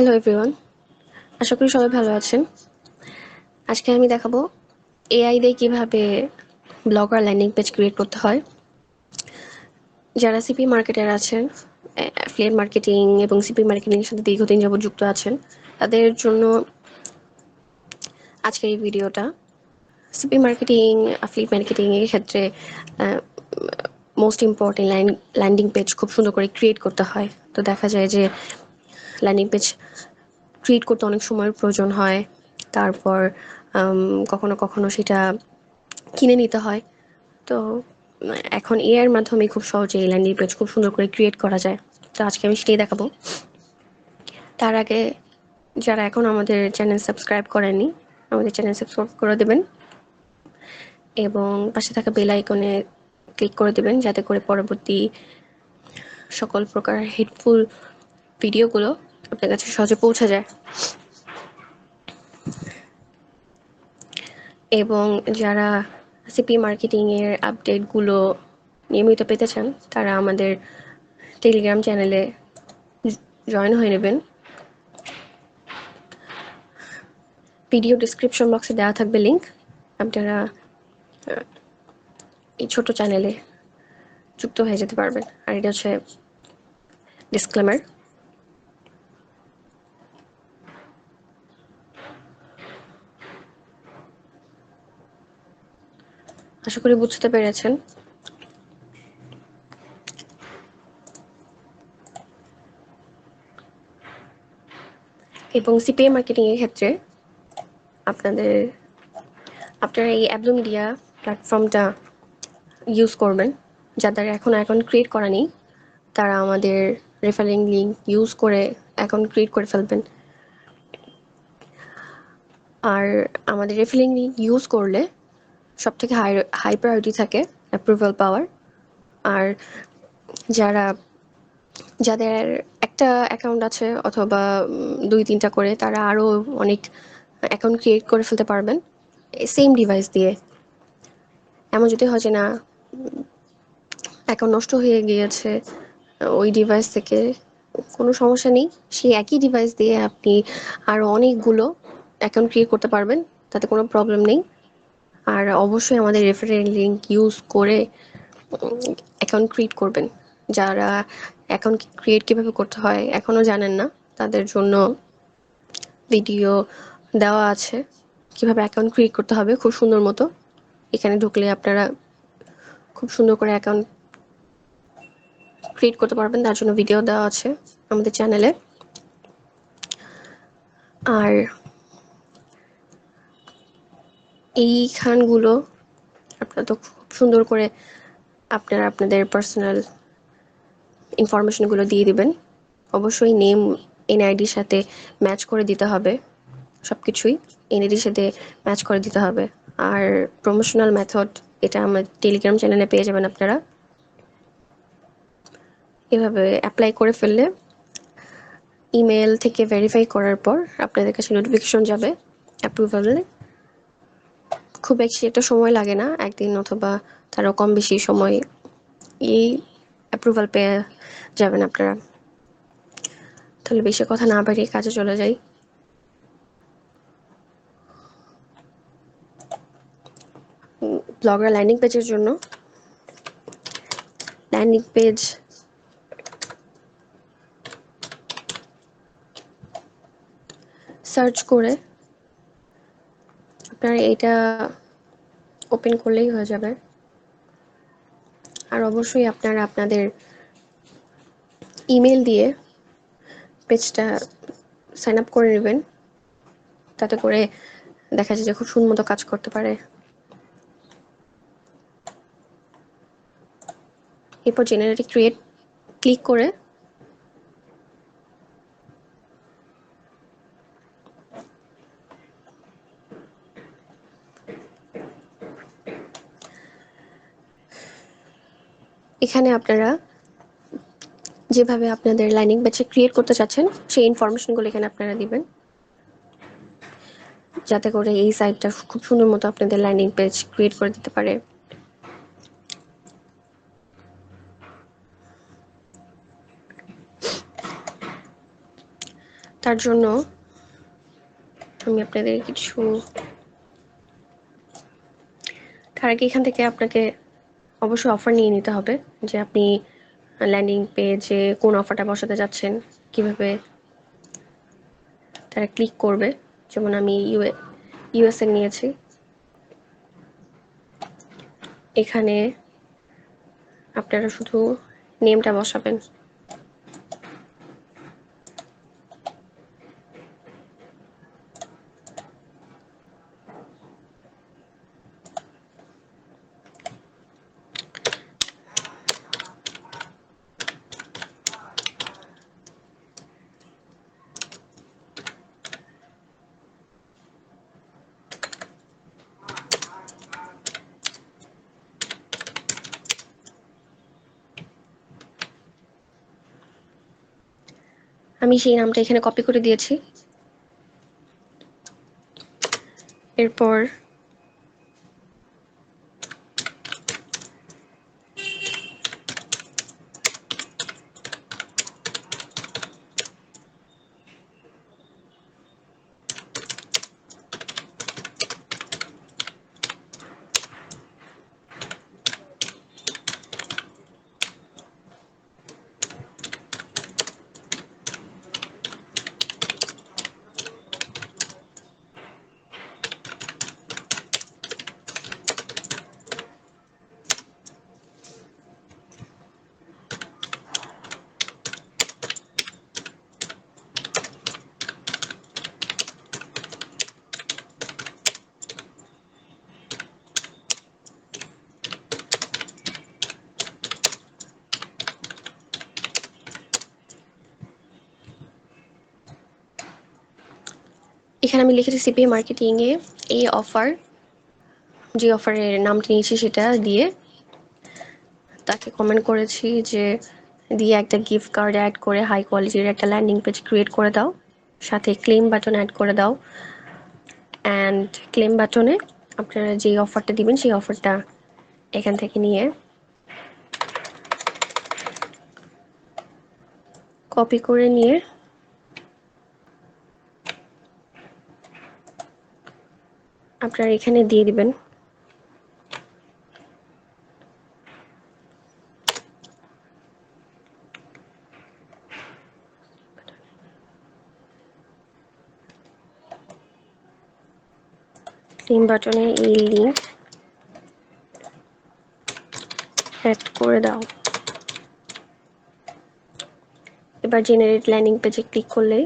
Hello everyone, আশা করি সবাই ভালো আছেন। আজকে আমি দেখাবো এআই দিয়ে কিভাবে ব্লগ আর ল্যান্ডিং পেজ ক্রিয়েট করতে হয়। যারা সিপি মার্কেটার আছেন, অ্যাফিলিয়েট মার্কেটিং এবং সিপি মার্কেটিংয়ের সাথে দীর্ঘদিন যাবত যুক্ত আছেন, তাদের জন্য আজকের এই ভিডিওটা। সিপি মার্কেটিং, অ্যাফিলিয়েট মার্কেটিংয়ের ক্ষেত্রে মোস্ট ইম্পর্টেন্ট ল্যান্ডিং পেজ খুব সুন্দর করে ক্রিয়েট করতে হয়। তো দেখা যায় যে ল্যান্ডিং পেজ ক্রিয়েট করতে অনেক সময়ের প্রয়োজন হয়। তারপর কখনো কখনো সেটা কিনে নিতে হয়। তো এখন এআই এর মাধ্যমে খুব সহজেই ল্যান্ডিং পেজ খুব সুন্দর করে ক্রিয়েট করা যায়। তো আজকে আমি সেটাই দেখাবো। তার আগে যারা এখন আমাদের চ্যানেল সাবস্ক্রাইব করেননি, আমাদের চ্যানেল সাবস্ক্রাইব করে দেবেন এবং পাশে থাকা বেল আইকনে ক্লিক করে দেবেন, যাতে করে পরবর্তী সকল প্রকার হেল্পফুল ভিডিওগুলো আপনার কাছে সহজে পৌঁছে যায়। এবং যারা সিপি মার্কেটিংয়ের আপডেটগুলো নিয়মিত পেতে চান, তারা আমাদের টেলিগ্রাম চ্যানেলে জয়েন হয়ে নেবেন। ভিডিও ডিসক্রিপশন বক্সে দেওয়া থাকবে লিঙ্ক, আপনারা এই ছোট চ্যানেলে যুক্ত হয়ে যেতে পারবেন। আর এটা হচ্ছে ডিসক্লেমার। আশা করি বুঝতে পেরেছেন। এবং সিপিএ মার্কেটিংয়ের ক্ষেত্রে আপনারা এই অ্যাবলো মিডিয়া প্ল্যাটফর্মটা ইউজ করবেন। যাদের এখন অ্যাকাউন্ট ক্রিয়েট করা নেই, তারা আমাদের রেফারেল লিঙ্ক ইউজ করে অ্যাকাউন্ট ক্রিয়েট করে ফেলবেন। আর আমাদের রেফারেল লিঙ্ক ইউজ করলে সবথেকে হাই প্রায়োরিটি থাকে অ্যাপ্রুভাল পাওয়ার। আর যারা যাদের একটা অ্যাকাউন্ট আছে অথবা ২-৩টা করে, তারা আরও অনেক অ্যাকাউন্ট ক্রিয়েট করে ফেলতে পারবেন সেম ডিভাইস দিয়ে। এমন যদি হয় যে না, অ্যাকাউন্ট নষ্ট হয়ে গিয়েছে ওই ডিভাইস থেকে, কোনো সমস্যা নেই, সেই একই ডিভাইস দিয়ে আপনি আরও অনেকগুলো অ্যাকাউন্ট ক্রিয়েট করতে পারবেন, তাতে কোনো প্রবলেম নেই। আর অবশ্যই আমাদের রেফারেল লিঙ্ক ইউজ করে অ্যাকাউন্ট ক্রিয়েট করবেন। যারা অ্যাকাউন্ট ক্রিয়েট কীভাবে করতে হয় এখনও জানেন না, তাদের জন্য ভিডিও দেওয়া আছে কীভাবে অ্যাকাউন্ট ক্রিয়েট করতে হবে খুব সুন্দর মতো। এখানে ঢুকলে আপনারা খুব সুন্দর করে অ্যাকাউন্ট ক্রিয়েট করতে পারবেন, তার জন্য ভিডিও দেওয়া আছে আমাদের চ্যানেলে। আর এইখানগুলো আপনারা তো খুব সুন্দর করে আপনারা আপনাদের পার্সোনাল ইনফরমেশনগুলো দিয়ে দিবেন। অবশ্যই নেম এনআইডির সাথে ম্যাচ করে দিতে হবে, সব কিছুই এনআইডির সাথে ম্যাচ করে দিতে হবে। আর প্রমোশনাল মেথড, এটা আমার টেলিগ্রাম চ্যানেলে পেয়ে যাবেন আপনারা। এভাবে অ্যাপ্লাই করে ফেললে ইমেল থেকে ভেরিফাই করার পর আপনাদের কাছে নোটিফিকেশন যাবে অ্যাপ্রুভালে। খুব বেশি একটা সময় লাগে না, একদিন অথবা তারও কম বেশি সময় এই অ্যাপ্রুভাল পেয়ে যাবেন আপনারা। তাহলে বেশি কথা না বাড়িয়ে কাজে চলে যাই। ব্লগার ল্যান্ডিং পেজের জন্য ল্যান্ডিং পেজ সার্চ করে আপনারা এটা ওপেন করলেই হয়ে যাবে। আর অবশ্যই আপনারা আপনাদের ইমেল দিয়ে পেজটা সাইন আপ করে নেবেন, তাতে করে দেখা যায় যে খুব সুন্দর মতো কাজ করতে পারে। এরপর জেনারেট ক্রিয়েট ক্লিক করে এখানে আপনারা যেভাবে আপনাদের ল্যান্ডিং পেজে ক্রিয়েট করতে চাচ্ছেন সেই ইনফরমেশনগুলো এখানে আপনারা দিবেন, যাতে করে এই সাইটটা খুব সুন্দর মতো আপনাদের ল্যান্ডিং পেজ ক্রিয়েট করে দিতে পারে। তার জন্য আমি আপনাদের কিছু তার আগে এখান থেকে আপনাকে অবশ্যই অফার নিয়ে নিতে হবে যে আপনি ল্যান্ডিং পেজে কোন অফারটা বসাতে যাচ্ছেন, কিভাবে তারা ক্লিক করবে। যেমন আমি ইউএসএ নিয়েছি, এখানে আপনারা শুধু নেমটা বসাবেন। আমি সেই নামটা এখানে কপি করে দিয়েছি। এরপর এখানে আমি লিখেছি সিপি মার্কেটিং এ এই অফার, যে অফারের নামটা নিয়েছি সেটা দিয়ে তাকে কমেন্ট করেছি যে দিয়ে একটা গিফট কার্ড অ্যাড করে হাই কোয়ালিটির একটা ল্যান্ডিং পেজ ক্রিয়েট করে দাও, সাথে ক্লেম বাটন অ্যাড করে দাও। অ্যান্ড ক্লেম বাটনে আপনারা যেই অফারটা দিবেন সেই অফারটা এখান থেকে নিয়ে কপি করে নিয়ে আপনারা এখানে দিয়ে দিবেন। ক্লেম বাটনে এই লিঙ্ক অ্যাড করে দাও। এবার জেনারেট ল্যান্ডিং পেজে ক্লিক করলে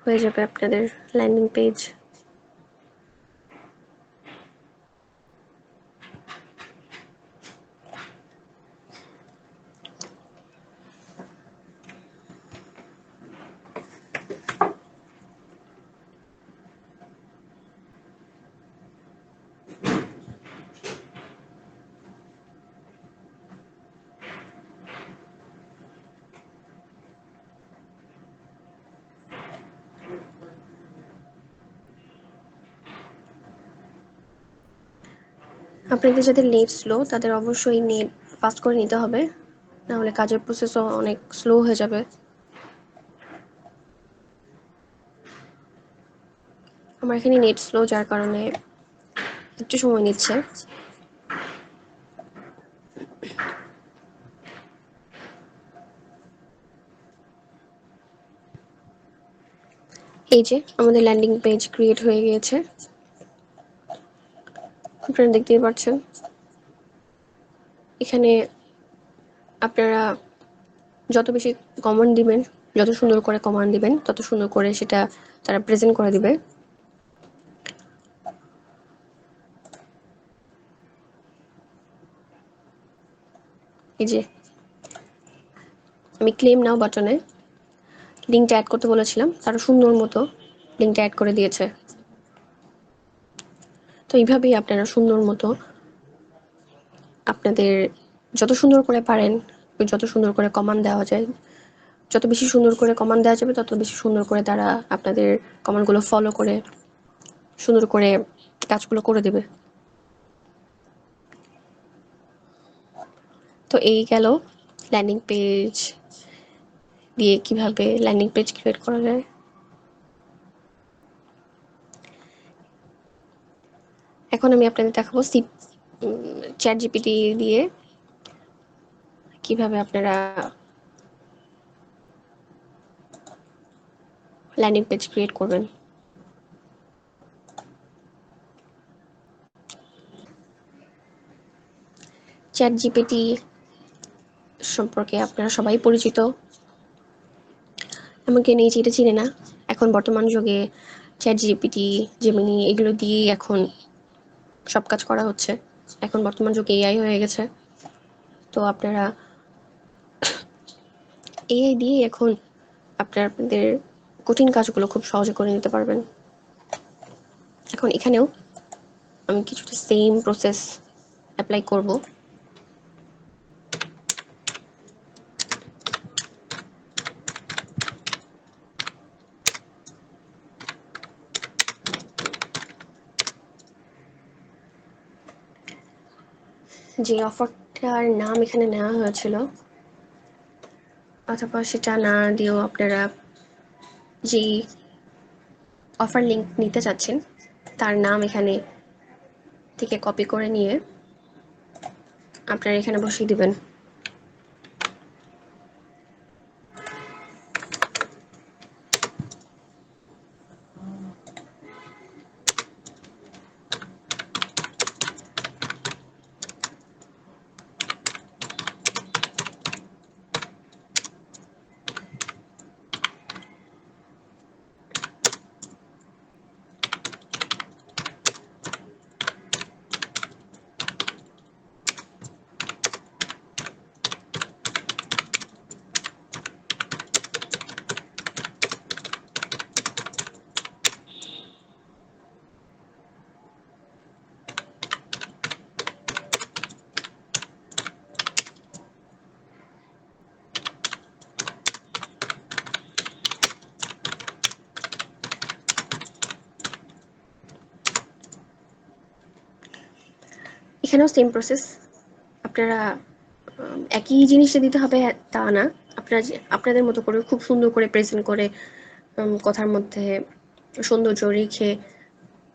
হয়ে যাবে আপনাদের ল্যান্ডিং পেজ। আপনাদের যাদের নেট স্লো তাদের অবশ্যই নেট ফাস্ট করে নিতে হবে, নাহলে কাজের প্রসেসও অনেক স্লো হয়ে যাবে। আমার এখানে নেট স্লো, যার কারণে একটু সময় নিচ্ছে। এই যে আমাদের ল্যান্ডিং পেজ ক্রিয়েট হয়ে গিয়েছে, আপনারা দেখতেই পাচ্ছেন। এখানে আপনারা যত বেশি কমান্ড দিবেন, যত সুন্দর করে কমান্ড দিবেন, তত সুন্দর করে সেটা তারা প্রেজেন্ট করে দিবে। এই যে আমি ক্লেম নাও বাটনে লিঙ্কটা অ্যাড করতে বলেছিলাম, তারা সুন্দর মতো লিঙ্কটা অ্যাড করে দিয়েছে। তো এইভাবেই আপনারা সুন্দর মতো আপনাদের যত সুন্দর করে পারেন, যত সুন্দর করে কমান্ড দেওয়া যায়, যত বেশি সুন্দর করে কমান্ড দেওয়া যাবে তত বেশি সুন্দর করে তারা আপনাদের কমান্ডগুলো ফলো করে সুন্দর করে কাজগুলো করে দেবে। তো এই গেল ল্যান্ডিং পেজ দিয়ে কিভাবে ল্যান্ডিং পেজ ক্রিয়েট করা যায়। এখন আমি আপনাদের দেখাবো চ্যাট জিপিটি দিয়ে কিভাবে আপনারা ল্যান্ডিং পেজ ক্রিয়েট করবেন। চ্যাট জিপিটি সম্পর্কে আপনারা সবাই পরিচিত, এমনকি নিজে এটা চিনে না। এখন বর্তমান যুগে চ্যাট জিপিটি, জেমিনি এগুলো দিয়েই এখন সব কাজ করা হচ্ছে। এখন বর্তমান যুগে এআই হয়ে গেছে, তো আপনারা এআই দিয়ে এখন আপনাদের কঠিন কাজগুলো খুব সহজে করে নিতে পারবেন। এখন এখানেও আমি কিছুটা সেম প্রসেস অ্যাপ্লাই করব। যে অফারটার নাম এখানে নেওয়া হয়েছিল, অথবা সেটা না দিয়েও আপনারা যেই অফার লিঙ্ক নিতে চাচ্ছেন তার নাম এখানে থেকে কপি করে নিয়ে আপনারা এখানে বসিয়ে দিবেন। এখানেও সেম প্রসেস। আপনারা একই জিনিসটা দিতে হবে তা না, আপনারা আপনাদের মতো করে খুব সুন্দর করে প্রেজেন্ট করে কথার মধ্যে সৌন্দর্য রেখে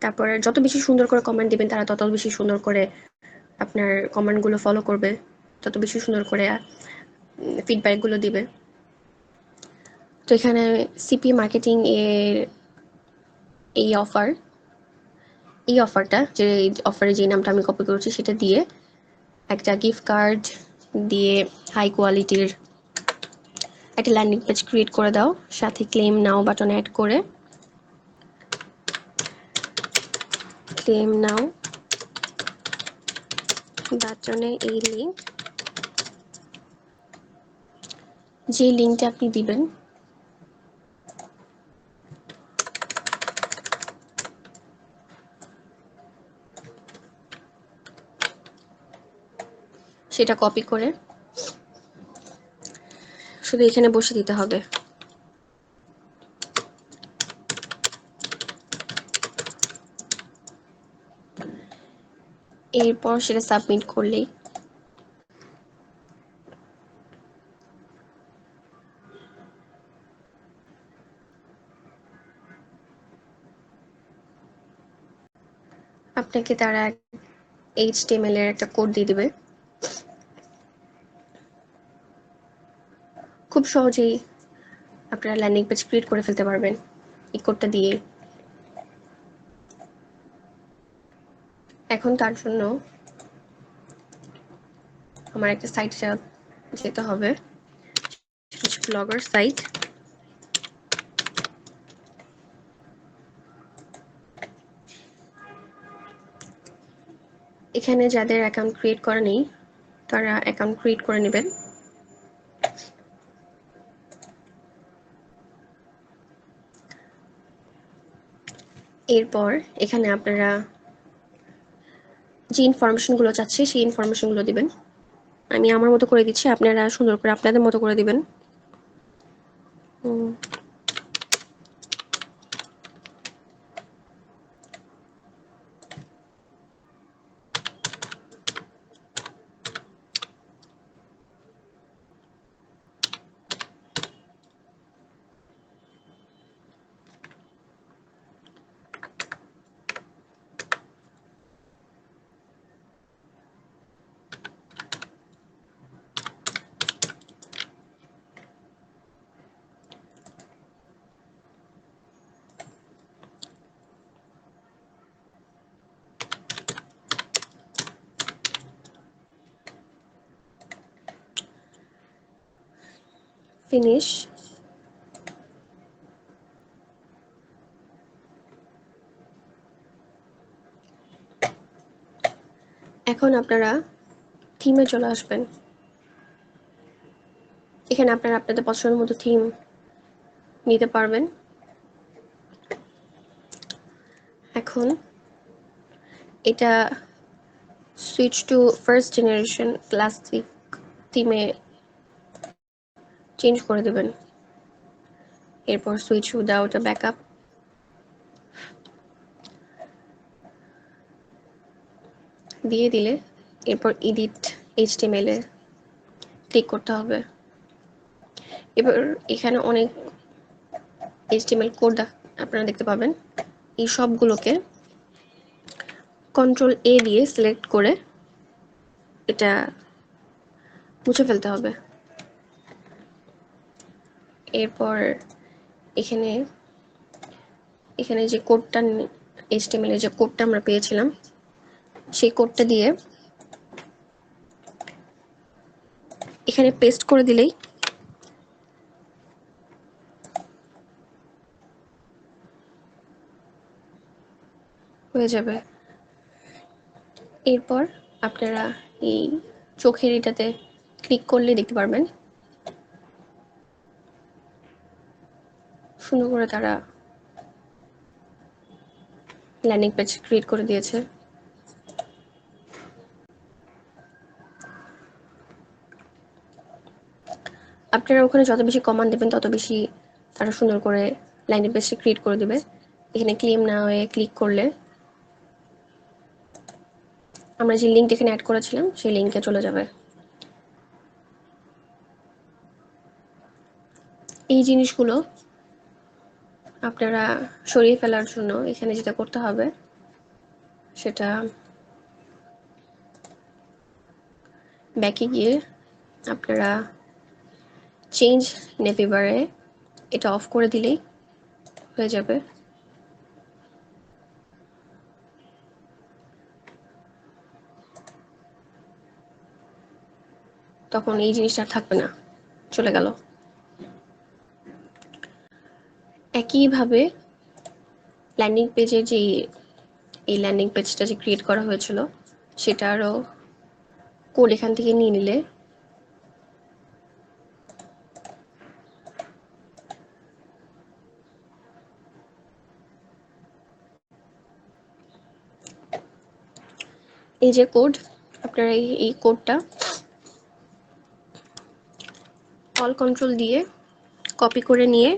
তারপরে যত বেশি সুন্দর করে কমেন্ট দিবেন তারা তত বেশি সুন্দর করে আপনার কমেন্টগুলো ফলো করবে, তত বেশি সুন্দর করে ফিডব্যাকগুলো দিবে। তো এখানে সিপি মার্কেটিং এর এই অফারটা যে অফারে যে নামটা আমি কপি করেছি সেটা দিয়ে একটা গিফট কার্ড দিয়ে হাই কোয়ালিটির একটা ল্যান্ডিং পেজ ক্রিয়েট করে দাও, সাথে ক্লেম নাও বাটন অ্যাড করে ক্লেম নাও বাটনে এই লিঙ্ক, যে লিঙ্কটা আপনি দিবেন সেটা কপি করে শুধু এখানে বসে দিতে হবে। এরপর সেটা সাবমিট করলেই আপনাকে তারা HTML এর একটা কোড দিয়ে দিবে। খুব সহজেই আপনারা ল্যান্ডিং পেজ ক্রিয়েট করে ফেলতে পারবেন এই কোডটা দিয়ে। এখন তার জন্য আমার একটা সাইট যেতে হবে, ব্লগার সাইট। এখানে যাদের অ্যাকাউন্ট ক্রিয়েট করা নেই তারা অ্যাকাউন্ট ক্রিয়েট করে নেবেন। এরপর এখানে আপনারা যে ইনফরমেশনগুলো চাচ্ছে সেই ইনফরমেশনগুলো দিবেন। আমি আমার মতো করে দিচ্ছি, আপনারা সুন্দর করে আপনাদের মতো করে দিবেন। ফিনিশ। এখন আপনারা থিমে চলে আসবেন। এখানে আপনারা আপনাদের পছন্দ মতো থিম নিতে পারবেন। এখন এটা switch to first generation classic থিমে চেঞ্জ করে দেবেন। এরপর সুইচ উইদাউট আ ব্যাকআপ, দিয়ে দিলে এরপর এডিট এইচটিএমএল এ ক্লিক করতে হবে। এবার এখানে অনেক এইচটিএমএল কোড আপনারা দেখতে পাবেন। এই সবগুলোকে কন্ট্রোল এ দিয়ে সিলেক্ট করে এটা মুছে ফেলতে হবে। এরপর এখানে এখানে যে কোডটা এইচটিএমএল এর যে কোডটা আমরা পেয়েছিলাম সেই কোডটা দিয়ে এখানে পেস্ট করে দিলেই হয়ে যাবে। এরপর আপনারা এই চোখের এটাতে ক্লিক করলে দেখতে পারবেন সুন্দর করে তারা ল্যান্ডিং পেজ ক্রিয়েট করে দিয়েছে। আপনারা ওখানে যত বেশি কমান্ড দেবেন তত বেশি তারা সুন্দর করে ল্যান্ডিং পেজটা ক্রিয়েট করে দেবে। এখানে ক্লেম না হয়ে ক্লিক করলে আমরা যে লিঙ্ক এখানে অ্যাড করেছিলাম সেই লিঙ্কে চলে যাবে। এই জিনিসগুলো আপনারা সরিয়ে ফেলার জন্য এখানে যেটা করতে হবে সেটা ব্যাকে গিয়ে আপনারা চেঞ্জ নেভিবারে এটা অফ করে দিলেই হয়ে যাবে। তখন এই জিনিসটা আর থাকবে না, চলে গেল। একইভাবে ল্যান্ডিং পেজে যে এই ল্যান্ডিং পেজটা যে ক্রিয়েট করা হয়েছিল সেটারও কোড এখান থেকে নিয়ে নিলে এই যে কোড আপনারা এই কোডটা অল কন্ট্রোল দিয়ে কপি করে নিয়ে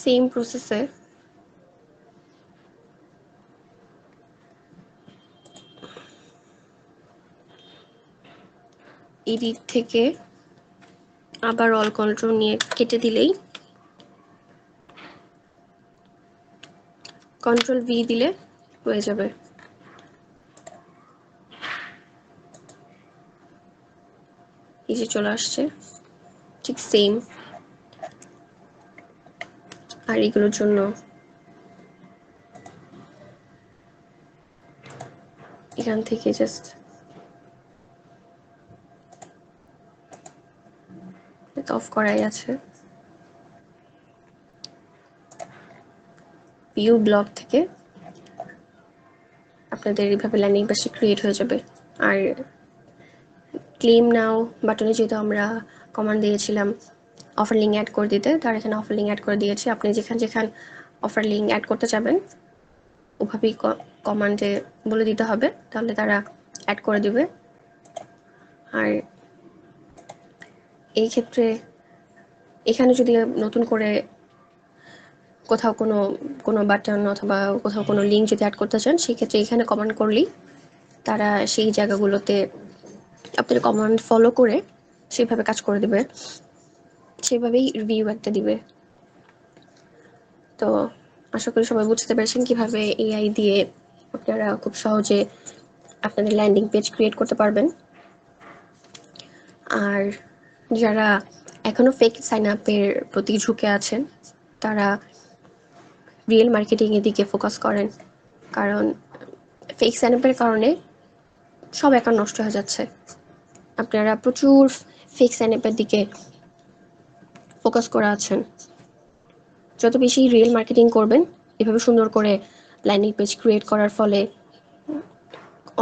সেম প্রসেসে এডিট থেকে আবার অল কন্ট্রোল নিয়ে কেটে দিলেই কন্ট্রোল ভি দিলে হয়ে যাবে। এই যে চলে আসছে ঠিক সেম। আর এগুলোর জন্য এখান থেকে জাস্ট অফ করাই আছে। ভিউ ব্লগ থেকে আপনাদের এইভাবে ল্যান্ডিং পেজটি ক্রিয়েট হয়ে যাবে। আর ক্লেম নাও বাটনে যেহেতু আমরা কমান্ড দিয়েছিলাম অফার লিঙ্ক অ্যাড করে দিতে, তার এখানে অফার লিঙ্ক অ্যাড করে দিয়েছি। আপনি যেখানে যেখানে অফার লিঙ্ক অ্যাড করতে চাবেন ওভাবেই কমান্ডে বলে দিতে হবে, তাহলে তারা অ্যাড করে দিবে। আর এই ক্ষেত্রে এখানে যদি নতুন করে কোথাও কোনো বাটন অথবা কোথাও কোনো লিঙ্ক যদি অ্যাড করতে চান সেক্ষেত্রে এখানে কমান্ড করলেই তারা সেই জায়গাগুলোতে আপনার কমান্ড ফলো করে সেভাবে কাজ করে দেবে, সেভাবেই রিভিউ একটা দিবে। তো আশা করি সবাই বুঝতে পেরেছেন কিভাবে এআই দিয়ে আপনারা খুব সহজে আপনাদের ল্যান্ডিং পেজ ক্রিয়েট করতে পারবেন। আর যারা এখনো ফেক সাইন আপের প্রতি ঝুঁকে আছেন তারা রিয়েল মার্কেটিং এর দিকে ফোকাস করেন, কারণ ফেক সাইন আপের কারণে সব অ্যাকাউন্ট নষ্ট হয়ে যাচ্ছে। আপনারা প্রচুর ফেক সাইন আপের দিকে ফোকাস করে আছেন। যত বেশি রিয়েল মার্কেটিং করবেন, এভাবে সুন্দর করে ল্যান্ডিং পেজ ক্রিয়েট করার ফলে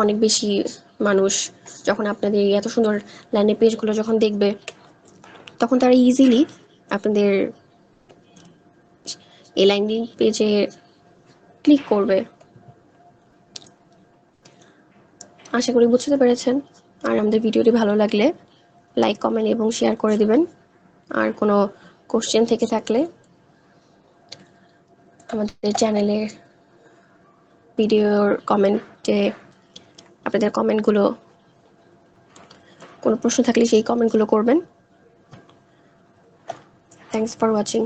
অনেক বেশি মানুষ যখন আপনাদের এত সুন্দর ল্যান্ডিং পেজগুলো যখন দেখবে, তখন তারা ইজিলি আপনাদের এই ল্যান্ডিং পেজে ক্লিক করবে। আশা করি বুঝতে পেরেছেন। আর আমাদের ভিডিওটি ভালো লাগলে লাইক, কমেন্ট এবং শেয়ার করে দিবেন। আর কোনো কোশ্চেন থেকে থাকলে আমাদের চ্যানেলের ভিডিওর কমেন্টে আপনাদের কমেন্টগুলো, কোনো প্রশ্ন থাকলে সেই কমেন্টগুলো করবেন। Thanks for watching.